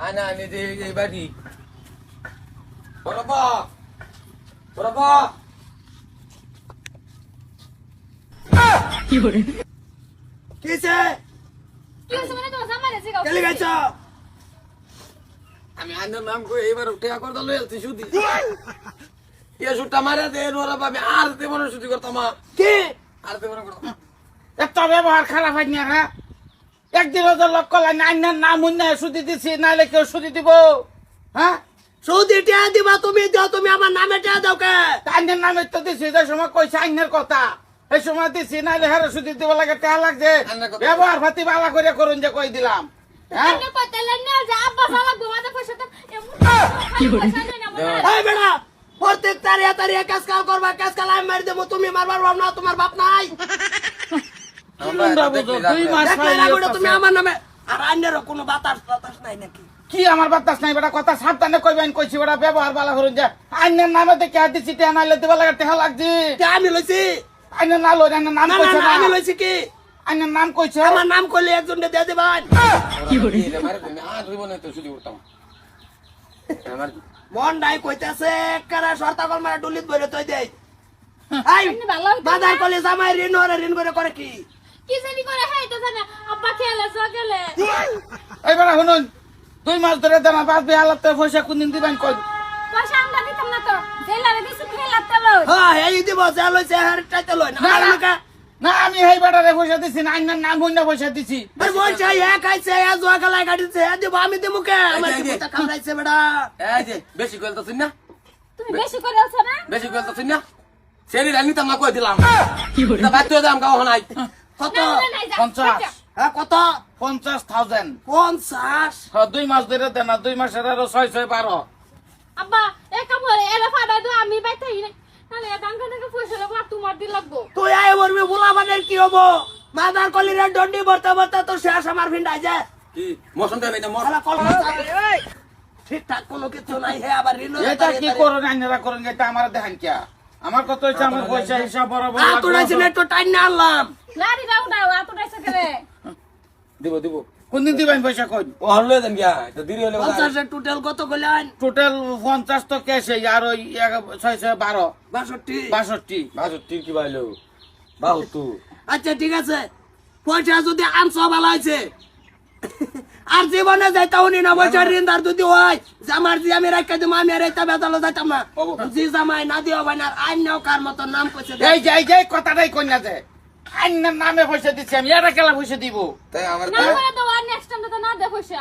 আনা আনি দে এই বাড়ি বড়বা কি করে কিসে কি হইছে মানে তোমার জামাই রেছে গাও কেলি গেছ আমি আনার নাম কই এবার টেকা করে দলো এলতি সুদি এ সুটা মারা দে নোরা পাবে আর তে মনে সুদি করতাম কি আর তে মনে করতাম এত ব্যবহার খারাপ হয় না হ্যাঁ একদিন ওদের লক্ষ্য লাই আইনের নাম উন্না সুদি দিছি নাহলে কেউ সুদি দিব হ্যাঁ সৌদি টিয়া দিবা তুমি দাও তুমি আমার নামে টিয়া দাও কে আইনের নামে তো দিছি যে সময় কইছে আইনের কথা এই সময় দিছি নাহলে হেরে সুদি দিব লাগে টেহা লাগছে ব্যবহার ফাতি বালা করে করুন যে কই দিলাম হ্যাঁ আমি কইতেলেন না যে আব্বা শালা ঘুমাতে পয়সা তো কি করে? এই বেটা প্রত্যেক তারিয়া কাজ কাল করবা কাজ কাল আমি মারি দেবো তুমি মারবার ভাব না তোমার বাপ নাই চিলুনটা বুঝো, 2 মাস দেখলে না বেটা তুমি পাইলে আমার নামে আর আইনেরও কোনো বাতাস নাই নাকি কি আমার বাতাস নাই বেটা কথা সাবধানে কইবেন কইছি বেটা ব্যবহার বালা করুন যে আইনের নামে দেখে দিছি টেহা নাইলে দিব লাগে টেহা লাগছে কে আমি লইছি আইনের না লই আইনের নাম না না কইছে না, না আমি লইছি কি আইনের নাম কইছে আমার নাম করলে একজনকে দিয়ে দিবেন কি করে? মারে তুমি আর দিব না তো সুদি করতাম আমার মন নাই কইতাছে কারা শর্তা কল মারা ডুলিত বইরে তুই দেই আই আপনি ভালো হইতো বাজার না। কলে জামাই ঋণ করে কি কি জানি করে হ্যাঁ তো জানে আব্বা খেলে সকালে এই বেটা শুনুন 2 মাস ধরে দেনা বাদ বে আলাতে পয়সা কোনদিন দিবেন কই পয়সা আমরা দিতাম না তো জেলারে দিছি খেলাতে লই হ্যাঁ এই দিব যা লইছে হার টাইতে লই না না, আর না। লোকা না আমি এই বেটারে পয়সা দিছি না আইনের নাম হইনা পয়সা দিছি আর বলছে এক আইছে এক জোয়া গলায় গাড়িছে দিব আমি দেবো কে আমার এই যে, কি এই যে। কথা খাওয়াইছে বেটা এই যে বেশি কইলতাছিস না তুমি বেশি করে আছো না বেশি কইলতাছিস না সেরি রানি তাম না কই দিলাম কি করে? তা বাচ্চা দাম গাও নাই কত না, না, নাই, যা, 50 যা। হ্যাঁ কত 50,000 50 হ্যাঁ 2 মাস ধরে দেনা 2 মাসের আরো 612 আব্বা এক কাম করে এরা ফাড়া দাও আমি বাইতাই না তাহলে ডাঙ্গা থেকে পয়সা লাগবো আর তোমার দিন লাগবো তুই আয় মরবি বুলাবানের কি হবো বাজার কলি রে ডন্ডি ভরতে তোর শেষ আমার ভিন্ডাই যায় কি মোশন দেবে না মোর শালা কলকা ঠিকঠাক কোনো কিছু নাই হে আবার ঋণ এটা কি করুন আইনেরা করুন এটা আমার দেখান কি আমার কত হইছে আমার পয়সা হিসাব বরাবর আতুড়াইছে না একটু টাইম না আনলাম লাড়ি দাও দাও আতুটাইছে করে দিব দিব কোনদিন দিবেন পয়সা কই ও হলে দেন গিয়া তো দেরি হলে 50 টোটাল কত কইলেন টোটাল 50 তো ক্যাশ আর ওই 612 62 62 কি বাইলো বাহু তু আচ্ছা ঠিক আছে পয়সা যদি আনছো ভালো হয়েছে আর জীবনে যাইতাও নি না পয়সা ঋণদার যদি হয় জামার জি আমি রাখা দিব আমি আর এটা বেতালো যাইতাম না জি জামাই না দিও ভাই না আইন নাও কার মতো নাম কইছে এই যে কথাটাই কই না যে আইনের নামে পয়সা দিছি আমি এটা কেলা পয়সা দিব তাই আমার না করে দাও আর নেক্সট টাইম তো না দে পয়সা